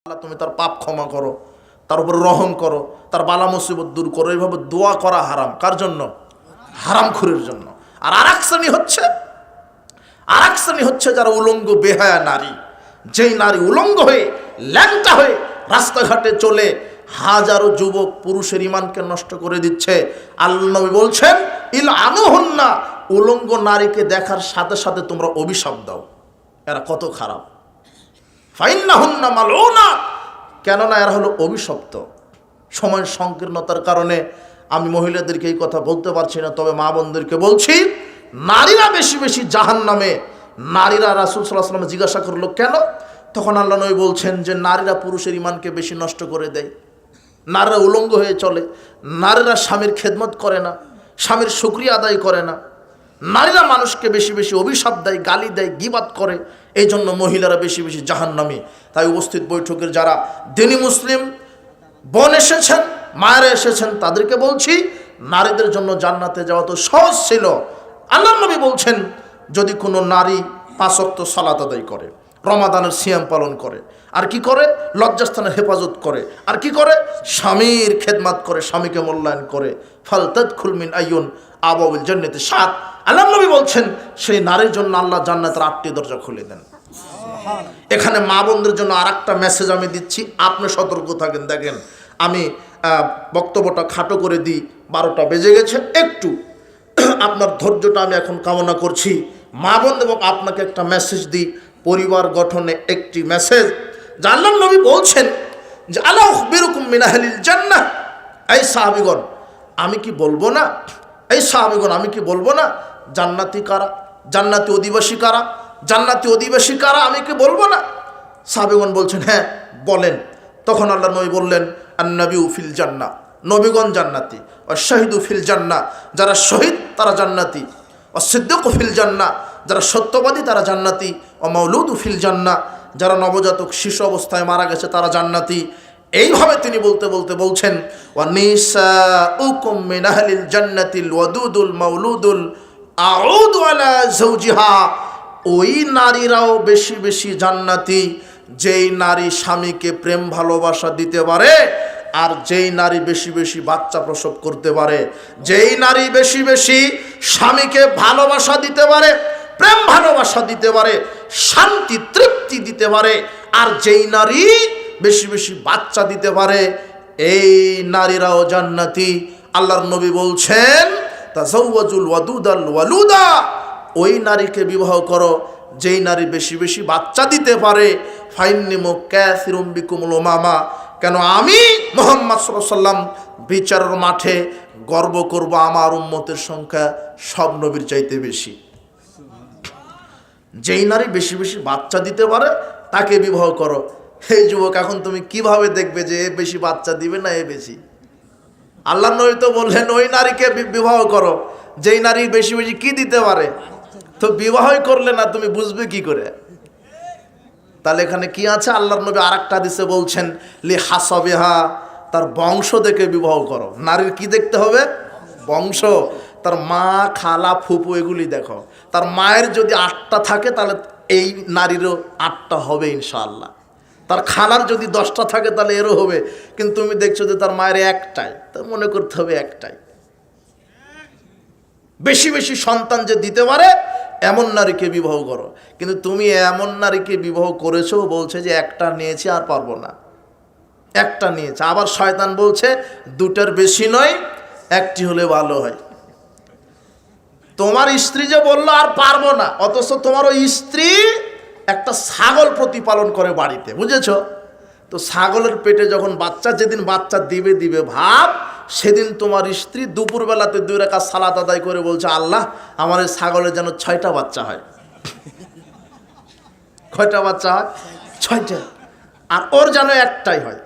আল্লাহ তুমি তার পাপ ক্ষমা করো, তার উপর রহম করো, তার বালা মুসিবত দূর করো। এইভাবে দোয়া করা হারাম। কার জন্য? হারামখোরের জন্য। আর আরেক শ্রেণী হচ্ছে যারা উলঙ্গ বেহায়া নারী। যেই নারী উলঙ্গ হয়ে ল্যাংটা হয়ে রাস্তাঘাটে চলে হাজারো যুবক পুরুষের ইমানকে নষ্ট করে দিচ্ছে। আল্লাহ নবী বলছেন ইলআনুহুন্না, উলঙ্গ নারীকে দেখার সাথে সাথে তোমরা অভিশাপ দাও, এরা কত খারাপ। ফাইন্নাহুন্না মালউনা, কেননা এরা হলো অভিশপ্ত। সময় সংকীর্ণতার কারণে আমি মহিলাদেরকে এই কথা বলতে পারছি না, তবে মা বোনদেরকে বলছি, নারীরা বেশি বেশি জাহান্নামে। নারীরা, রাসূল সাল্লাল্লাহু আলাইহি ওয়াসাল্লাম জিজ্ঞাসা করলো কেন? তখন আল্লাহ নবী বলছেন যে নারীরা পুরুষের ইমানকে বেশি নষ্ট করে দেয়, নারীরা উলঙ্গ হয়ে চলে, নারীরা স্বামীর খেদমত করে না, স্বামীর শুকরিয়া আদায় করে না, নারীরা মানুষকে বেশি বেশি অভিশাপ দেয়, গালি দেয়, গীবাত করে। এই জন্য মহিলারা বেশি বেশি জাহান্নামী। তাই উপস্থিত বৈঠকের যারা দিনী মুসলিম বোন এসেছেন, মায়েরা এসেছেন, তাদেরকে বলছি নারীদের জন্য জান্নাতে যাওয়া তো সহজ ছিল। আল্লাহর নবী বলছেন যদি কোনো নারী 5 ওয়াক্ত সালাত আদায় করে, রমাদানের সিয়াম পালন করে, আর কি করে? লজ্জাস্থানের হেফাজত করে, আর কি করে? স্বামীর খেদমত করে, স্বামীকে মূল্যায়ন করে, ফালতাদখুল মিন আইয়ুন আবাবিল জান্নাতি 7। আল্লাহর নবী বলছেন সেই নারীর জন্য আল্লাহ জান্নাতের 8টি দরজা খুলে দেন। এখানে মা বোনদের জন্য আরেকটা মেসেজ আমি দিচ্ছি, আপনি সতর্ক থাকেন। দেখেন আমি বক্তব্যটা খাটো করে দিই, 12টা বেজে গেছে, একটু আপনার ধৈর্যটা আমি এখন কামনা করছি। মা বোন এবং আপনাকে একটা মেসেজ দিই, পরিবার গঠনে একটি মেসেজ। যে আল্লাহর নবী বলছেন যে আলা উখবিরুকুম মিন আহলিল জান্নাহ, এই সাহাবীগণ আমি কি বলবো না, এই সাহাবীগণ আমি কি বলবো না জান্নাতি কারা, জান্নাতি অধিবাসী কারা, জান্নাতি অধিবাসী কারা, আমি কি বলবো না? সাহাবীগণ বলছেন হ্যাঁ বলেন। তখন আল্লাহর নবী বললেন আন-নাবিয়্যু ফিল জান্নাহ, নবীগণ জান্নাতি, ওয়াশ শাহিদু ফিল জান্নাহ, যারা শহীদ তারা জান্নাতি, ওয়াস সিদ্দিকু ফিল জান্নাহ, যারা সত্যবাদী তারা জান্নাতি, ওয়া মাওলুদু ফিল জান্নাহ, যারা নবজাতক শিশু অবস্থায় মারা গেছে তারা জান্নাতি। এইভাবে তিনি বলতে বলতে বলছেন ওয়া নিসাউকুম মিন আহলিল জান্নাতিল ওয়াদুদুল মাওলুদুল আউদু আলা যাওজিহা, ওই নারীরাও বেশি বেশি জান্নাতি যেই নারী স্বামীকে প্রেম ভালোবাসা দিতে পারে, আর যেই নারী বেশি বেশি বাচ্চা প্রসব করতে পারে। যেই নারী বেশি বেশি স্বামীকে ভালোবাসা দিতে পারে, প্রেম ভালোবাসা দিতে পারে, শান্তি তৃপ্তি দিতে পারে, আর যেই নারী বেশি বেশি বাচ্চা দিতে পারে, এই নারীরাও জান্নাতি। আল্লাহর নবী বলছেন তাজাওয়াজুল ওয়াদুদাল ওয়ালুদা, ওই নারীকে বিবাহ করো যেই নারী বেশি বেশি বাচ্চা দিতে পারে। ফাইন্নী মুকাসিরুম বিকুমুল উমামা, কেন আমি মুহাম্মদ সাল্লাল্লাহু আলাইহি ওয়াসাল্লাম বিচারের মাঠে গর্ব করব আমার উম্মতের সংখ্যা সব নবীর চাইতে বেশি। যেই নারী বেশি বেশি বাচ্চা দিতে পারে তাকে বিবাহ করো। এই যুবক, এখন তুমি কিভাবে দেখবে যে এ বেশি বাচ্চা দিবে না এ বেশি? আল্লাহর নবী তো বললেন ওই নারীকে বিবাহ করো যেই নারী বেশি বেশি কি দিতে পারে। তো বিবাহই করলে না, তুমি বুঝবে কি করে? তাহলে এখানে কি আছে? আল্লাহর নবী আরেকটা হাদিসে বলছেন লি হাসাবিহা, তার বংশ দেখে বিবাহ করো। নারীর কি দেখতে হবে? বংশ। তার মা, খালা, ফুপু এগুলি দেখো। তার মায়ের যদি 8টা থাকে তাহলে এই নারীরও 8টা হবে ইনশাআল্লাহ। তার খালার যদি 10টা থাকে তাহলে এরও হবে। কিন্তু তুমি দেখছো যে তার মায়ের একটাই, তা মনে করতে হবে একটাই। বেশি বেশি সন্তান যে দিতে পারে এমন নারীকে বিবাহ করো। কিন্তু তুমি এমন নারীকে বিবাহ করেছো, বলছে যে একটা নিয়েছি আর পারবো না, একটা নিয়েছে। আবার শয়তান বলছে 2টার বেশি নয়, একটি হলে ভালো হয়। তোমার স্ত্রী যে বললো আর পারবো না, অথচ তোমার ওই স্ত্রী একটা ছাগল প্রতিপালন করে বাড়িতে, বুঝেছো? তো ছাগলের পেটে যখন বাচ্চা, যেদিন বাচ্চা দিবে দিবে ভাব, সেদিন তোমার স্ত্রী দুপুরবেলাতে 2 রাকাত সালাত আদায় করে বলছে আল্লাহ আমার এই ছাগলের যেন 6টা বাচ্চা হয়। কয়টা বাচ্চা হয়? 6টা। আর ওর যেন একটাই হয়।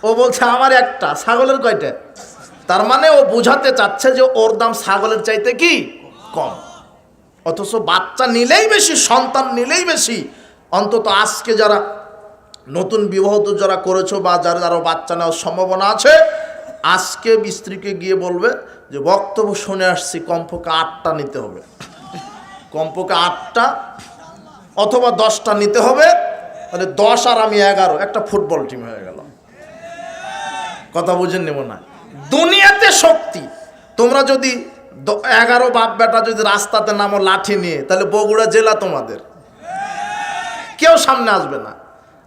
ও বলছে আমার একটা, ছাগলের কয়টা? তার মানে ও বোঝাতে চাচ্ছে যে ওর দাম ছাগলের চাইতে কি কম। অথচ বাচ্চা নিলেই বেশি, সন্তান নিলেই বেশি। অন্তত আজকে যারা নতুন বিবাহিত যারা করেছো বা যারা আরও বাচ্চা নেওয়ার সম্ভাবনা আছে, আজকে স্ত্রীকে গিয়ে বলবে যে বক্তব্য শুনে আসছি, কমপক্ষে 8টা নিতে হবে, কমপক্ষে 8টা অথবা 10টা নিতে হবে। তাহলে 10 আর আমি 11, একটা ফুটবল টিম হয়ে গেল। কথা বুঝেন নেব না? দুনিয়াতে শক্তি, তোমরা যদি 11 বাপ বেটা যদি রাস্তাতে নামো লাঠি নিয়ে, তাহলে বগুড়া জেলা তোমাদের, কেউ সামনে আসবে না।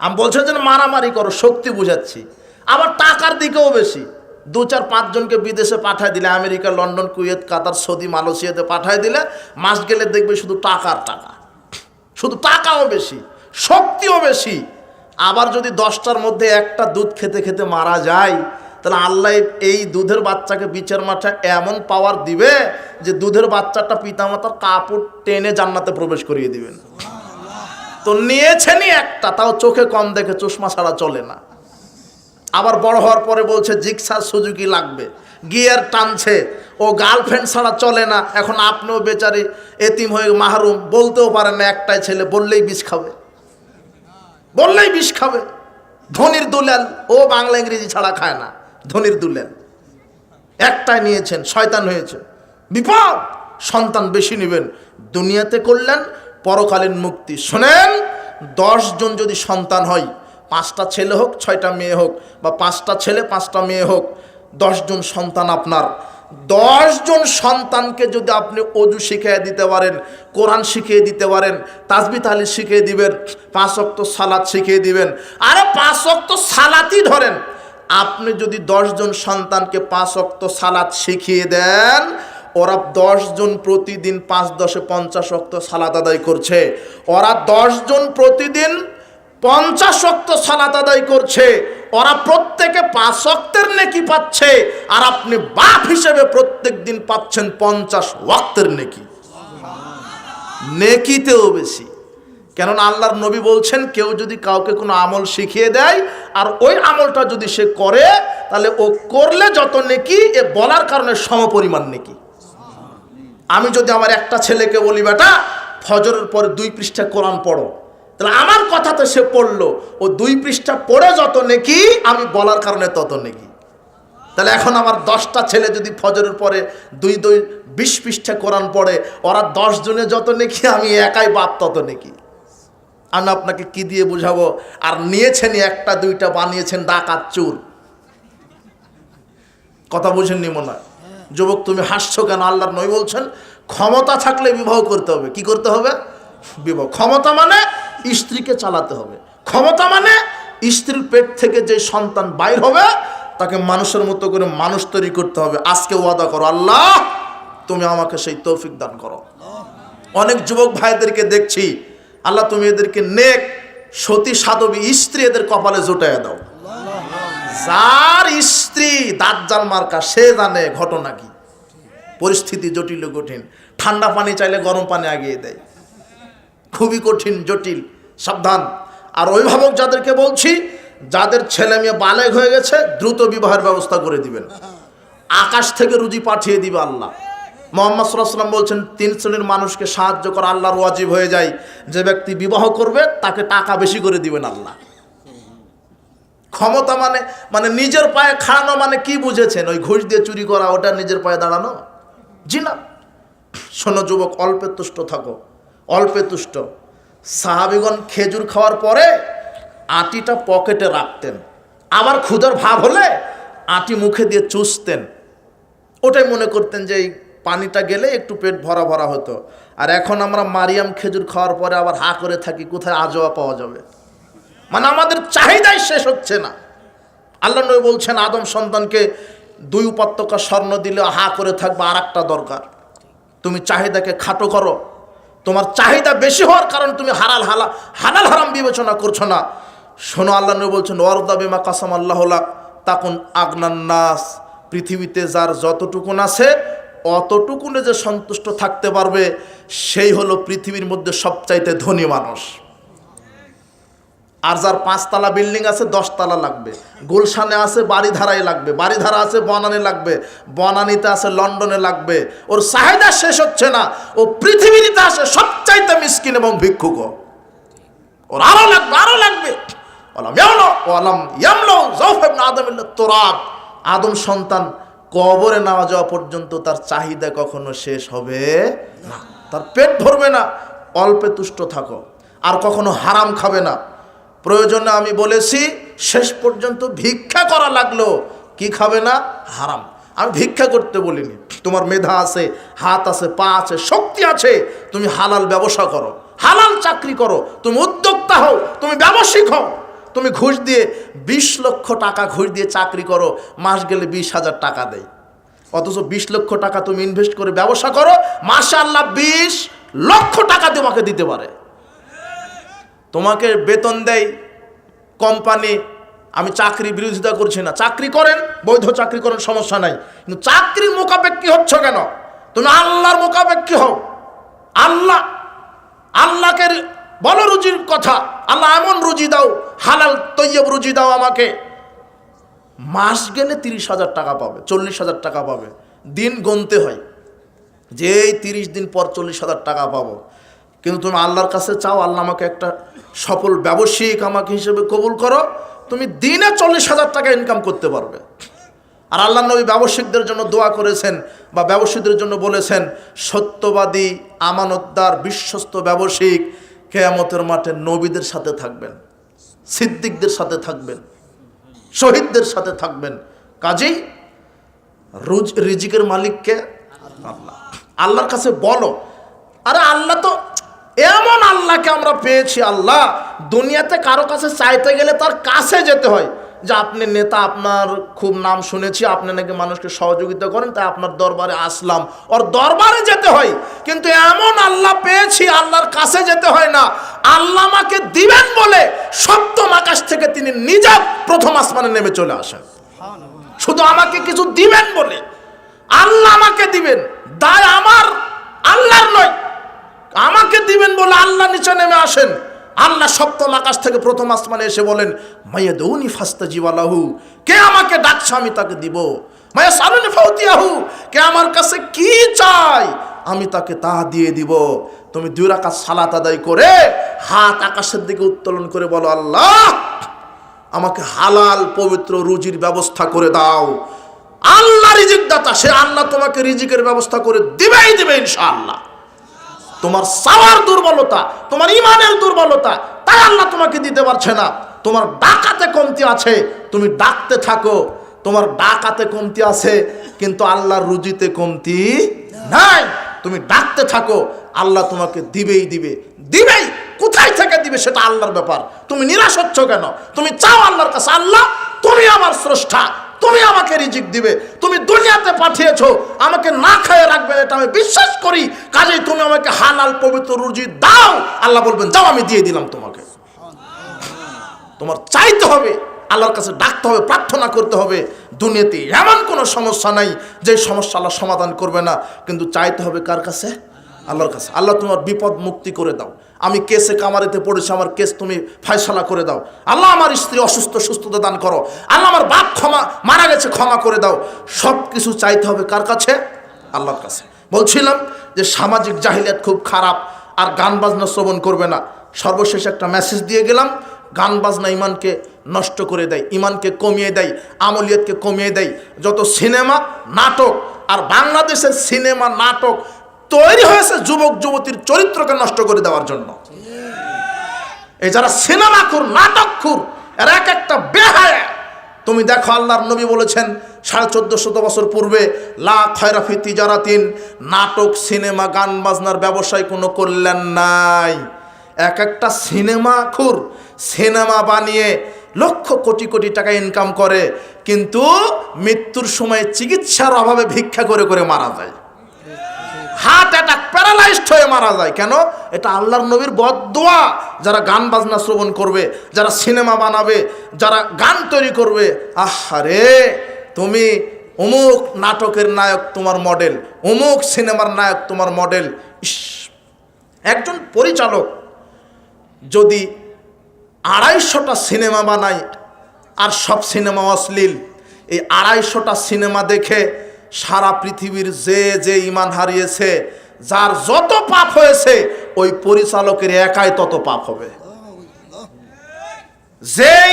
আমি বলছি যে মারামারি করো, শক্তি বুঝাচ্ছি। আবার টাকার দিকেও বেশি, 2-4-5 জনকে বিদেশে পাঠায় দিলে, আমেরিকা, লন্ডন, কুয়েত, কাতার, সৌদি, মালয়েশিয়াতে পাঠায় দিলে, মাস গেলে দেখবে শুধু টাকার টাকা, শুধু টাকাও বেশি, শক্তিও বেশি। আবার যদি 10টার মধ্যে একটা দুধ খেতে খেতে মারা যায়, তাহলে আল্লাহ এই দুধের বাচ্চাকে বিচার মাঠে এমন পাওয়ার দিবে যে দুধের বাচ্চাটা পিতামাতার কাপড় টেনে জান্নাতে প্রবেশ করিয়ে দিবেন। তো নিয়েছেনই একটা, তাও চোখে কম দেখে, চশমা ছাড়া চলে না। আবার বড় হওয়ার পরে বলছে জিক্সার সুজুকি লাগবে, গিয়ার টানছে, ও গার্লফ্রেন্ড ছাড়া চলে না। এখন আপনিও বেচারি এতিম হয়ে মাহরুম, বলতেও পারেন না, একটাই ছেলে, বললেই বিষ খাবে, বললেই বিষ খাবে। ধনির দুলাল, ও বাংলা ইংরেজি ছাড়া খায় না, ধনির দুলাল একটাই নিয়েছেন, শয়তান হয়েছে, বিপদ। সন্তান বেশি নেবেন, দুনিয়াতে করলেন, পরকালীন মুক্তি। শোনেন, 10 জন যদি সন্তান হয়, 5টা ছেলে হোক 6টা মেয়ে হোক, বা 5টা ছেলে 5টা মেয়ে হোক, 10 জন সন্তান আপনার। 10 জন সন্তানকে যদি আপনি অজু শিখিয়ে দিতে পারেন, কোরআন শিখিয়ে দিতে পারেন, তাসবিহ তাহলিল শিখিয়ে দিবেন, 5 ওয়াক্ত সালাত শিখিয়ে দিবেন। আরে 5 ওয়াক্ত সালাতই ধরেন, আপনি যদি 10 জন সন্তানকে 5 ওয়াক্ত সালাত শিখিয়ে দেন, ওরা 10 জন প্রতিদিন 5-10 50 ওয়াক্ত সালাত আদায় করছে। ওরা 10 জন প্রতিদিন 50 ওয়াক্ত সালাত আদায় করছে, ওরা প্রত্যেকে 5 ওয়াক্তের নেকি পাচ্ছে, আর আপনি বাপ হিসেবে প্রত্যেক দিন পাচ্ছেন 50 ওয়াক্তের নেকি। নেকিতেও বেশি। কেননা আল্লাহর নবী বলছেন, কেউ যদি কাউকে কোনো আমল শিখিয়ে দেয় আর ওই আমলটা যদি সে করে, তাহলে ও করলে যত নেকি, এ বলার কারণে সমপরিমাণ নেকি। আমি যদি আমার একটা ছেলেকে বলি, বেটা ফজরের পরে 2 পৃষ্ঠা কোরআন পড়ো, তাহলে আমার কথাতে সে পড়লো, ও 2 পৃষ্ঠা পড়ে যত নেকি, আমি বলার কারণে তত নেকি। তাহলে এখন আমার 10টা ছেলে যদি ফজরের পরে 20 পৃষ্ঠা কোরআন পড়ে, ওরা 10 জনে যত নেকি, আমি একাই বাপ তত নেকি। আমি আপনাকে কি দিয়ে বুঝাবো? আর নিয়েছেন 1টা 2টা, বানিয়েছেন ডাকাত চোর। কথা বুঝেননি মনে হয়? যুবক তুমি হাসছো কেন? আল্লাহর নবী বলছেন, ক্ষমতা থাকলে বিবাহ করতে হবে। কি করতে হবে? বিবাহ। ক্ষমতা মানে স্ত্রীকে চালাতে হবে, ক্ষমতা মানে স্ত্রীর পেট থেকে যে সন্তান বাইর হবে তাকে মানুষের মতো করে মানুষ তৈরি করতে হবে। আজকে ওয়াদা করো, আল্লাহ তুমি আমাকে সেই তৌফিক দান করো। অনেক যুবক ভাইদেরকে দেখছি, আল্লাহ তুমি এদেরকে নেক সতী সাধবী স্ত্রী এদের কপালে জুটাইয়া দাও। যার স্ত্রী দাজ্জাল মার্কা, সে জানে ঘটনা কি, পরিস্থিতি জটিল কঠিন। ঠান্ডা পানি চাইলে গরম পানি আগিয়ে দেয়, খুবই কঠিন জটিল, সাবধান। আর অভিভাবক যাদেরকে বলছি, যাদের ছেলে মেয়ে বালেগ হয়ে গেছে, দ্রুত বিবাহের ব্যবস্থা করে দিবেন। আকাশ থেকে রুজি পাঠিয়ে দিবে আল্লাহ। মুহাম্মদ সাল্লাল্লাহু আলাইহি ওয়াসাল্লাম বলছেন, 3 শ্রেণীর মানুষকে সাহায্য করা আল্লাহর ওয়াজিব হয়ে যায়। যে ব্যক্তি বিবাহ করবে তাকে টাকা বেশি করে দিবেন আল্লাহ। ক্ষমতা মানে নিজের পায়ে খাড়ানো মানে কি বুঝেছেন? ওই ঘুষ দিয়ে চুরি করা, ওটা নিজের পায়ে দাঁড়ানো? জি না। শোনো যুবক, অল্পে তুষ্ট থাকো, অল্পে তুষ্ট। সাহাবীগণ খেজুর খাওয়ার পরে আটিটা পকেটে রাখতেন, আবার ক্ষুধার ভাব হলে আটি মুখে দিয়ে চুষতেন। ওটাই মনে করতেন যে এই পানিটা গেলে একটু পেট ভরা ভরা হতো। আর এখন আমরা মারিয়াম খেজুর খাওয়ার পরে আবার হা করে থাকি, কোথায় আজোয়া পাওয়া যাবে। মানে আমাদের চাহিদাই শেষ হচ্ছে না। আল্লাহ নবী বলছেন, আদম সন্তানকে 2 উপত্যকা স্বর্ণ দিলে হা করে থাকবে, আর একটা দরকার। তুমি চাহিদাকে খাটো করো, তোমার চাহিদা বেশি হওয়ার কারণ তুমি হালাল হারাম বিবেচনা করছো না। শোনো, আল্লাহ নবী বলছেন, ওয়ারদা বিমা কাসাম আল্লাহ লাক তাকুন আগনান নাস। পৃথিবীতে যার যতটুকুন আছে অতটুকুনে যে সন্তুষ্ট থাকতে পারবে, সেই হলো পৃথিবীর মধ্যে সবচাইতে ধনী মানুষ। আর যার 5 তলা বিল্ডিং আছে, 10 তলা লাগবে। গুলশানে আছে, বাড়িধারায় লাগবে। বাড়িধারা আছে, বনানী লাগবে। বনানীতে আছে, লন্ডনে লাগবে। ওর চাহিদা শেষ হচ্ছে না। ও পৃথিবীতে আসে সবচাইতে মিসকিন এবং ভিক্ষুক, ওর আরো লাগবে, আরো লাগবে। আদম সন্তান কবরে নেওয়া যাওয়া পর্যন্ত তার চাহিদা কখনো শেষ হবে না, তার পেট ভরবে না। অল্পে তুষ্ট থাকো, আর কখনো হারাম খাবে না। প্রয়োজনে আমি বলেছি শেষ পর্যন্ত ভিক্ষা করা লাগলো, কি খাবে না? হারাম। আমি ভিক্ষা করতে বলিনি। তোমার মেধা আছে, হাত আছে, পা আছে, শক্তি আছে, তুমি হালাল ব্যবসা করো, হালাল চাকরি করো, তুমি উদ্যোক্তা হও, তুমি ব্যবসায়িক হও। তুমি ঘুষ দিয়ে 20 লক্ষ টাকা ঘুষ দিয়ে চাকরি করো, মাস গেলে 20,000 টাকা দেয়, অথচ 20 লক্ষ টাকা তুমি ইনভেস্ট করে ব্যবসা করো, মাশাআল্লাহ 20 লক্ষ টাকা তোমাকে দিতে পারে। তোমাকে বেতন দেয় কোম্পানি। আমি চাকরি বিরোধিতা করছি না, চাকরি করেন, বৈধ চাকরি করেন, সমস্যা নাই, কিন্তু চাকরির মোকাবেক্ষী হচ্ছ কেন? তুমি আল্লাহর মোকাবেক্ষী হও। আল্লাহকে বলো রুজির কথা, আল্লাহ এমন রুজি দাও, হালাল তৈয়ব রুজি দাও আমাকে। মাস গেলে 30,000 টাকা পাবে, 40,000 টাকা পাবে। দিন গুনতে হয় যে এই 30 দিন পর 40,000 টাকা পাবো। কিন্তু তুমি আল্লাহর কাছে চাও, আল্লাহ আমাকে একটা সফল ব্যবসায়িক আমাকে হিসেবে কবুল করো, তুমি দিনে 40,000 টাকা ইনকাম করতে পারবে। আর আল্লাহ নবী ব্যবসায়িকদের জন্য দোয়া করেছেন বা ব্যবসায়ীদের জন্য বলেছেন, সত্যবাদী, আমানতদার, বিশ্বস্ত ব্যবসায়িক কিয়ামতের মাঠে নবীদের সাথে থাকবেন, সিদ্দিকদের সাথে থাকবেন, শহীদদের সাথে থাকবেন। কাজেই রিজিকের মালিককে আল্লাহ। আল্লাহর কাছে বলো। আরে আল্লাহ তো এমন আল্লাহকে আমরা পেয়েছি, আল্লাহ দুনিয়াতে কারো কাছে চাইতে গেলে তার কাছে যেতে হয়। যে আপনি নেতা, আপনার খুব নাম শুনেছি, আপনি নাকি মানুষকে সহযোগিতা করেন, তাই আপনার দরবারে আসলাম, ওর দরবারে যেতে হয়। কিন্তু এমন আল্লাহ পেয়েছি, আল্লাহর কাছে যেতে হয় না। আল্লাহ আমাকে দিবেন বলে সপ্তম আকাশ থেকে তিনি নিজে প্রথম আসমানে নেমে চলে আসেন, শুধু আমাকে কিছু দিবেন বলে। আল্লাহ আমাকে দিবেন, দায় আমার, আল্লাহর নয়। আমাকে দিবেন বলে আল্লাহ নিচে নেমে আসেন। আল্লাহ সপ্তম আকাশ থেকে প্রথম আসমানে এসে বলেন, মাইয়াদউনি ফাস্তাজিব লাহু, কে আমাকে ডাকছে আমি তাকে দিব। মায়াসালুনি ফাউতিয়াহু, কে আমার কাছে কি চাই আমি তাকে তা দিয়ে দিব। তুমি 2 রাকাত সালাত আদায় করে হাত আকাশের দিকে উত্তোলন করে বলো, আল্লাহ আমাকে হালাল পবিত্র রুজির ব্যবস্থা করে দাও। আল্লাহ রিজিক দাতা, সে আল্লাহ তোমাকে রিজিকের ব্যবস্থা করে দিবেই দিবে ইনশাআল্লাহ। তোমার চাওয়ার দুর্বলতা, তোমার ইমানের দুর্বলতা, তাই আল্লাহ তোমাকে দিতে পারছে না। তোমার ডাকাতে কমতি আছে, তুমি ডাকতে থাকো। তোমার ডাকাতে কমতি আছে, কিন্তু আল্লাহর রুজিতে কমতি নাই। তুমি ডাকতে থাকো, আল্লাহ তোমাকে দিবেই দিবে, দিবেই। কোথায় থেকে দিবে সেটা আল্লাহর ব্যাপার। তুমি নিরাশ হচ্ছ কেন? তুমি চাও আল্লাহর কাছে, আল্লাহ তুমি আমার স্রষ্টা, তুমি আমাকে রিজিক দিবে, তুমি দুনিয়াতে পাঠিয়েছো, আমাকে না খেয়ে রাখবে, এটা আমি বিশ্বাস করি। কাজেই তুমি আমাকে হালাল পবিত্র রুজি দাও। আল্লাহ বলবেন, যাও আমি দিয়ে দিলাম তোমাকে। তোমার চাইতে হবে, আল্লাহর কাছে ডাকতে হবে, প্রার্থনা করতে হবে। দুনিয়াতে এমন কোনো সমস্যা নাই যে সমস্যা আল্লাহ সমাধান করবে না, কিন্তু চাইতে হবে কার কাছে? আল্লাহর কাছে। আল্লাহ তোমার বিপদ মুক্তি করে দাও। আমি কেসে কামারিতে পড়েছি, আমার কেস তুমি ফয়সালা করে দাও। আল্লাহ আমার স্ত্রী অসুস্থ, সুস্থতা দান করো। আল্লাহ আমার বাপ মারা গেছে, ক্ষমা করে দাও। সব কিছু চাইতে হবে কার কাছে? আল্লাহর কাছে। বলছিলাম যে সামাজিক জাহিলিয়াত খুব খারাপ, আর গান বাজনা শ্রবণ করবে না। সর্বশেষ একটা মেসেজ দিয়ে গেলাম, গান বাজনা ইমানকে নষ্ট করে দেয়, ইমানকে কমিয়ে দেয়, আমলিয়াতকে কমিয়ে দেয়। যত সিনেমা নাটক, আর বাংলাদেশের সিনেমা নাটক তৈরি হয়েছে যুবক যুবতীর চরিত্রকে নষ্ট করে দেওয়ার জন্য। এই যারা সিনেমা খুর, নাটক খুর, এর এক একটা বেহায়া। তুমি দেখো, আল্লাহর নবী বলেছেন 1450 বছর পূর্বে, লা খায়রা ফি তিজারাতিন, নাটক, সিনেমা, গান বাজনার ব্যবসায় কোনো কল্যাণ নাই। এক একটা সিনেমা খুর সিনেমা বানিয়ে লক্ষ কোটি কোটি টাকা ইনকাম করে, কিন্তু মৃত্যুর সময় চিকিৎসার অভাবে ভিক্ষা করে করে মারা যায়, হার্ট অ্যাটাক, প্যারালাইজড হয়ে মারা যায়। কেন? এটা আল্লাহর নবীর বদদোয়া। যারা গান বাজনা শ্রবণ করবে, যারা সিনেমা বানাবে, যারা গান তৈরি করবে, আহারে তুমি অমুক নাটকের নায়ক তোমার মডেল, অমুক সিনেমার নায়ক তোমার মডেল। একজন পরিচালক যদি 250টা সিনেমা বানায়, আর সব সিনেমা অশ্লীল, এই 250টা সিনেমা দেখে সারা পৃথিবীর যে যে ইমান হারিয়েছে, যার যত পাপ হয়েছে, ওই পরিচালকের একাই তত পাপ হবে। যেই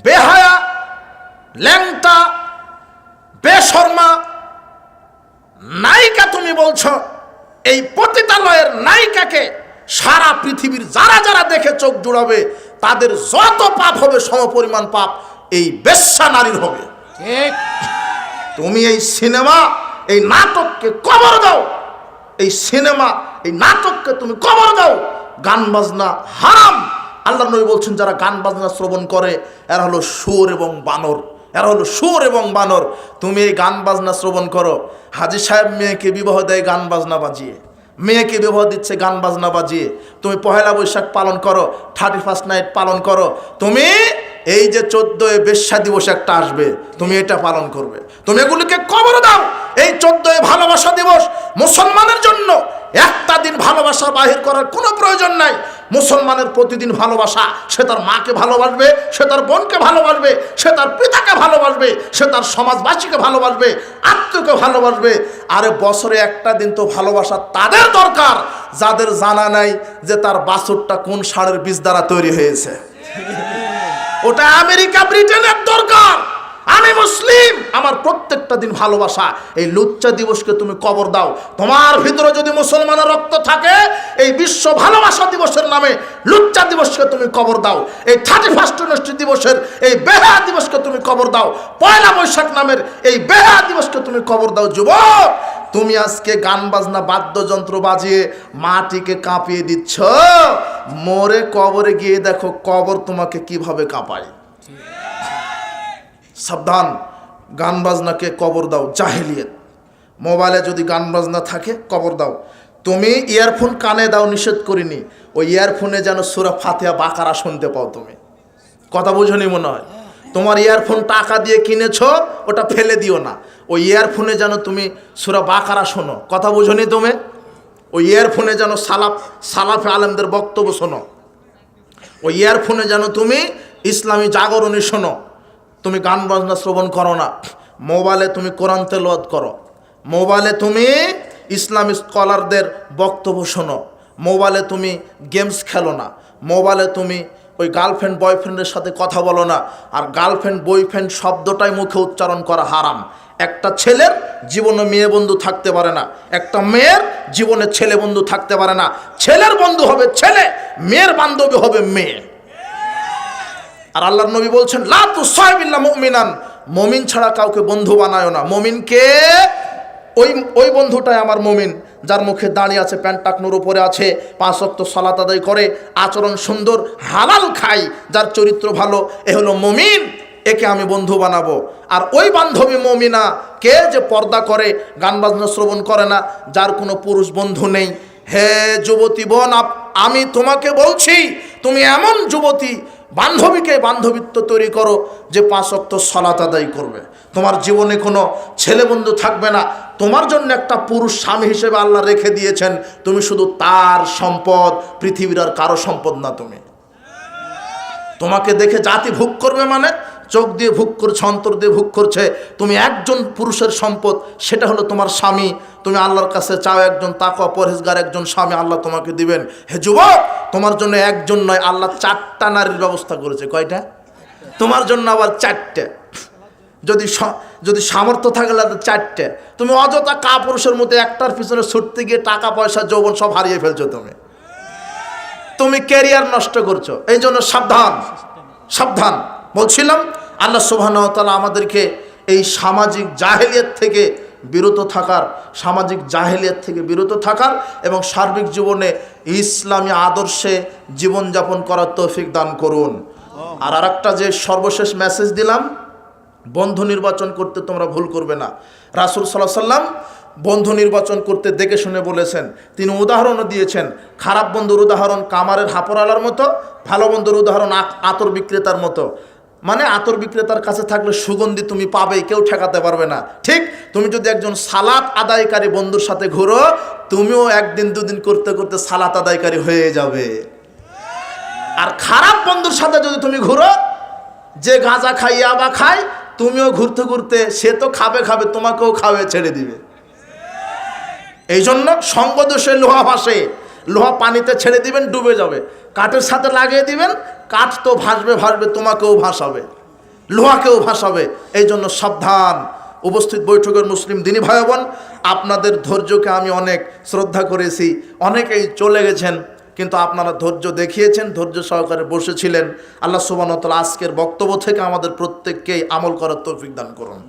বেহায়া, ল্যাংটা, বেশর্মা নায়িকা তুমি বলছো, এই পতিতালয়ের নায়িকাকে সারা পৃথিবীর যারা যারা দেখে চোখ জুড়াবে, তাদের যত পাপ হবে সমপরিমাণ পাপ এই বেশ্যা নারীর হবে। ঠিক। তুমি এই সিনেমা এই নাটককে কবর দাও, এই সিনেমা এই নাটককে তুমি কবর দাও। গান বাজনা হারাম। আল্লাহ নবী বলছেন যারা গান বাজনা শ্রবণ করে এরা হলো শুয়োর এবং বানর, এরা হলো শুয়োর এবং বানর। তুমি এই গান বাজনা শ্রবণ করো। হাজী সাহেব মেয়েকে বিবাহ দেয় গান বাজনা বাজিয়ে, মেয়েকে বিবাহ দিচ্ছে গান বাজনা বাজিয়ে। তুমি পহেলা বৈশাখ পালন করো, 31st নাইট পালন করো। তুমি এই যে 14 বেশ্যা দিবস একটা আসবে, তুমি এটা পালন করবে। তুমি এগুলিকে কবর দাও। এই 14 ভালোবাসা দিবস মুসলমানের জন্য একটা দিন ভালোবাসা বাহির করার কোনো প্রয়োজন নাই। মুসলমানের প্রতিদিন ভালোবাসা, সে তার মাকে ভালোবাসবে, সে তার বোনকে ভালোবাসবে, সে তার পিতাকে ভালোবাসবে, সে তার সমাজবাসীকে ভালোবাসবে, আত্মীয়কে ভালোবাসবে। আরে বছরে একটা দিন তো ভালোবাসা তাদের দরকার যাদের জানা নাই যে তার বাছুরটা কোন ষাঁড়ের বীজ দ্বারা তৈরি হয়েছে। ওটা আমেরিকা ব্রিটেনের দরকার। আমি মুসলিম, আমার প্রত্যেকটা দিন ভালোবাসা। এই লুচ্চা দিবসকে তুমি কবর দাও। তোমার ভিতরে যদি মুসলমানের রক্ত থাকে, এই বিশ্ব ভালোবাসা দিবসের নামে লুচ্চা দিবসকে তুমি কবর দাও। এই 31st দিবসের এই বেহায়া দিবসকে তুমি কবর দাও। পয়লা বৈশাখ নামের এই বেহায়া দিবসকে তুমি কবর দাও। যুবক, তুমি আজকে গান বাজনা বাদ্যযন্ত্র বাজিয়ে মাটিকে কাঁপিয়ে দিচ্ছ। মরে কবরে গিয়ে দেখো কবর তোমাকে কিভাবে কাঁপায়। সাবধান, গান বাজনাকে কবর দাও। জাহেলিয়ত। মোবাইলে যদি গান বাজনা থাকে কবর দাও। তুমি ইয়ারফোন কানে দাও, নিষেধ করিনি। ওই ইয়ারফোনে যেন সূরা ফাতিহা বাকারা শুনতে পাও। তুমি কথা বুঝনি মনে হয়? তোমার ইয়ারফোন টাকা দিয়ে কিনেছো, ওটা ফেলে দিও না। ওই ইয়ারফোনে যেন তুমি সূরা বাকারা শোনো। কথা বুঝনি তুমি? ওই ইয়ারফোনে যেন সালাফে আলেমদের বক্তব্য শোনো। ওই ইয়ারফোনে যেন তুমি ইসলামী জাগরণী শোনো। তুমি গান বাজনা শ্রবণ করো না। মোবাইলে তুমি কোরআন তেলাওয়াত করো। মোবাইলে তুমি ইসলামী স্কলারদের বক্তব্য শোনো। মোবাইলে তুমি গেমস খেলো না। মোবাইলে তুমি ওই গার্লফ্রেন্ড বয়ফ্রেন্ডের সাথে কথা বলো না। আর গার্লফ্রেন্ড বয়ফ্রেন্ড শব্দটাই মুখে উচ্চারণ করা হারাম। একটা ছেলের জীবনে মেয়ে বন্ধু থাকতে পারে না, একটা মেয়ের জীবনে ছেলে বন্ধু থাকতে পারে না। ছেলের বন্ধু হবে ছেলে, মেয়ের বান্ধবী হবে মেয়ে। আর আল্লাহর নবী বলছেন লা তুসাইবিল্লা মুমিনান, মুমিন ছাড়া কাউকে বন্ধু বানায়ো না। মুমিনকে ওই বন্ধুটাই আমার মুমিন যার মুখে দাঁড়িয়ে আছে, প্যান্ট টাকনুর উপরে আছে, 5 ওয়াক্ত সালাত আদায় করে, আচরণ সুন্দর, হালাল খায়, যার চরিত্র ভালো, এ হলো মুমিন। একে আমি বন্ধু বানাবো। আর ওই বান্ধবী মুমিনা কে যে পর্দা করে, গান বাজনা শ্রবণ করে না, যার কোনো পুরুষ বন্ধু নেই। হে যুবতী বোন, আমি তোমাকে বলছি, তুমি এমন যুবতী বান্ধবীকে বান্ধবিত্ব তৈরি করো যে 5 ওয়াক্ত সালাত আদায় করবে। তোমার জীবনে কোনো ছেলে বন্ধু থাকবে না। তোমার জন্য একটা পুরুষ স্বামী হিসেবে আল্লাহ রেখে দিয়েছেন। তুমি শুধু তার সম্পদ, পৃথিবীর আর কারো সম্পদ না। তোমাকে দেখে জাতি ভোগ করবে, মানে চোখ দিয়ে ভোগ করছে, অন্তর দিয়ে ভোগ করছে। তুমি একজন পুরুষের সম্পদ, সেটা হলো তোমার স্বামী। তুমি আল্লাহর কাছে চাও একজন তাকওয়া পরহেজগার একজন স্বামী, আল্লাহ তোমাকে দিবেন। হে যুবক, তোমার জন্য একজন নয়, আল্লাহ 4টা নারীর ব্যবস্থা করেছে। কয়টা? তোমার জন্য আবার 4টে। যদি সামর্থ্য থাকে 4টে। তুমি অযথা কাপুরুষের মধ্যে একটার পিছনে ছুটতে গিয়ে টাকা পয়সা যৌবন সব হারিয়ে ফেলছো। তুমি ক্যারিয়ার নষ্ট করছো। এই জন্য সাবধান, সাবধান। বলছিলাম আল্লাহ সুবহানাহু ওয়া তাআলা আমাদেরকে এই সামাজিক জাহেলিয়াত থেকে বিরত থাকার, সামাজিক জাহেলিয়াত থেকে বিরত থাকার এবং সার্বিক জীবনে ইসলামী আদর্শে জীবনযাপন করার তৌফিক দান করুন। আর আরেকটা যে সর্বশেষ মেসেজ দিলাম, বন্ধু নির্বাচন করতে তোমরা ভুল করবে না। রাসূল সাল্লাল্লাহু আলাইহি ওয়াসাল্লাম বন্ধু নির্বাচন করতে দেখে শুনে বলেছেন। তিনি উদাহরণও দিয়েছেন। খারাপ বন্ধুর উদাহরণ কামারের হাপড়ালার মতো, ভালো বন্ধুর উদাহরণ আতর বিক্রেতার মতো। মানে আতর বিক্রেতার কাছে থাকলে সুগন্ধি তুমি পাবেই, কেউ ঠেকাতে পারবে না। ঠিক তুমি যদি একজন সালাত আদায়কারী বন্ধুর সাথে ঘুরো, তুমিও একদিন দুদিন করতে করতে সালাত আদায়কারী হয়ে যাবে। আর খারাপ বন্ধুর সাথে যদি তুমি ঘুরো, যে গাঁজা খাই ইয়াবা খায়, তুমিও ঘুরতে ঘুরতে সে তো খাবে খাবে, তোমাকেও খাওয়ে ছেড়ে দিবে। এই জন্য সঙ্গ দোষে লোহা ভাসে। লোহা পানিতে ছেড়ে দিবেন, ডুবে যাবে। কাঠের সাথে লাগিয়ে দিবেন, কাঠ তো ভাসবে ভাসবে, তোমাকেও ভাসাবে, লোহাকেও ভাসাবে। এই জন্য সাবধান। উপস্থিত বৈঠকের মুসলিম দিনী ভাই বোন, আপনাদের ধৈর্যকে আমি অনেক শ্রদ্ধা করেছি। অনেকেই চলে গেছেন, কিন্তু আপনারা ধৈর্য দেখিয়েছেন, ধৈর্য সহকারে বসেছিলেন। আল্লাহ সুবহানাহু ওয়া তাআলা আজকের বক্তব্য থেকে আমাদের প্রত্যেককেই আমল করার তৌফিক দান করুন।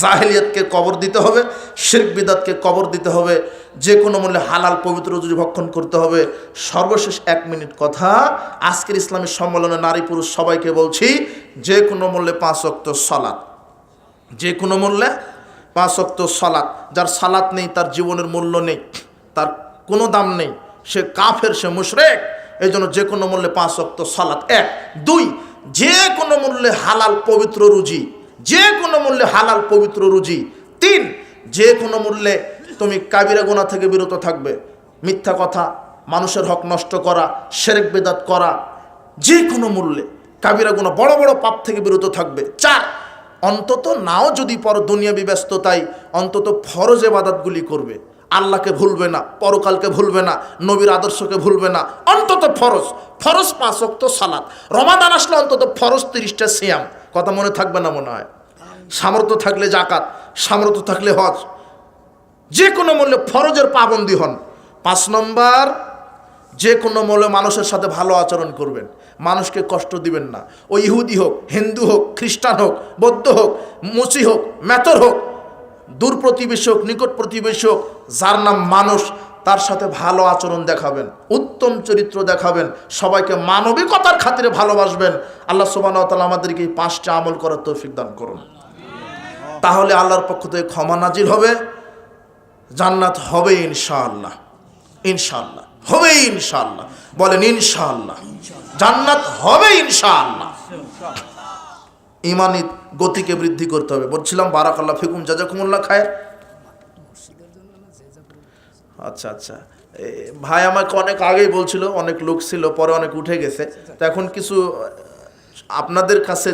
জাহেলিয়াতকে কবর দিতে হবে, শিরক বিদআতকে কবর দিতে হবে, যে কোনো মূল্যে হালাল পবিত্র রুজি ভক্ষণ করতে হবে। সর্বশেষ 1 মিনিট কথা, আজকের ইসলামী সম্মেলনে নারী পুরুষ সবাইকে বলছি, যে কোনো মূল্যে 5 ওয়াক্ত সালাত, যে কোনো মূল্যে 5 ওয়াক্ত সালাত। যার সালাত নেই তার জীবনের মূল্য নেই, তার কোনো দাম নেই, সে কাফের, সে মুশরিক। এই জন্য যে কোনো মূল্যে 5 ওয়াক্ত সালাত 1। 2, যে কোনো মূল্যে হালাল পবিত্র রুজি, যে কোনো মূল্যে হালাল পবিত্র রুজি। 3, যে কোনো মূল্যে তুমি কাবিরা গুনাহ থেকে বিরত থাকবে, মিথ্যা কথা, মানুষের হক নষ্ট করা, শিরক বিদআত করা, যে কোনো মূল্যে কাবিরা গুনাহ বড় বড় পাপ থেকে বিরত থাকবে। 4, অন্তত নাও যদি পর দুনিয়াবি ব্যস্ততায় অন্তত ফরজ ইবাদতগুলি করবে, আল্লাহকে ভুলবে না, পরকালকে ভুলবে না, নবীর আদর্শকে ভুলবে না। অন্তত ফরজ 5 ওয়াক্ত সালাত। রমাদান আসলে অন্তত ফরজ 30টা সিয়াম। কথা মনে থাকবে না মনে হয়? সামর্থ্য থাকলে যাকাত, সামর্থ্য থাকলে হজ, যে কোনো মূল্যে ফরজের পাবন্দি হন। 5 নম্বর, যে কোনো মূল্যে মানুষের সাথে ভালো আচরণ করবেন, মানুষকে কষ্ট দিবেন না। ও ইহুদি হোক, হিন্দু হোক, খ্রিস্টান হোক, বৌদ্ধ হোক, মুসি হোক, মেথর হোক, দূর প্রতিবেশী হোক, নিকট প্রতিবেশী হোক, যার নাম মানুষ, তার সাথে ভালো আচরণ দেখাবেন, উত্তম চরিত্র দেখাবেন, সবাইকে মানবিকতার খাতিরে ভালোবাসবেন। আল্লাহ সুবহানাহু ওয়া তাআলা আমাদেরকে এই 5টা আমল করার তৌফিক দান করুন। তাহলে আল্লাহর পক্ষ থেকে ক্ষমা নাজিল হবে, জান্নাত হবে ইনশাআল্লাহ। ইনশাআল্লাহ হবে, ইনশাআল্লাহ বলেন, ইনশাআল্লাহ জান্নাত হবে ইনশাআল্লাহ। ইমানি গতিকে বৃদ্ধি করতে হবে। বলছিলাম বারাকাল্লাহ ফিকুম, জাযাকুমুল্লাহ খায়ের। আচ্ছা আচ্ছা, ভাই আমাকে অনেক আগেই বলছিল, অনেক লোক ছিল, পরে অনেক উঠে গেছে। তো এখন কিছু আপনাদের কাছে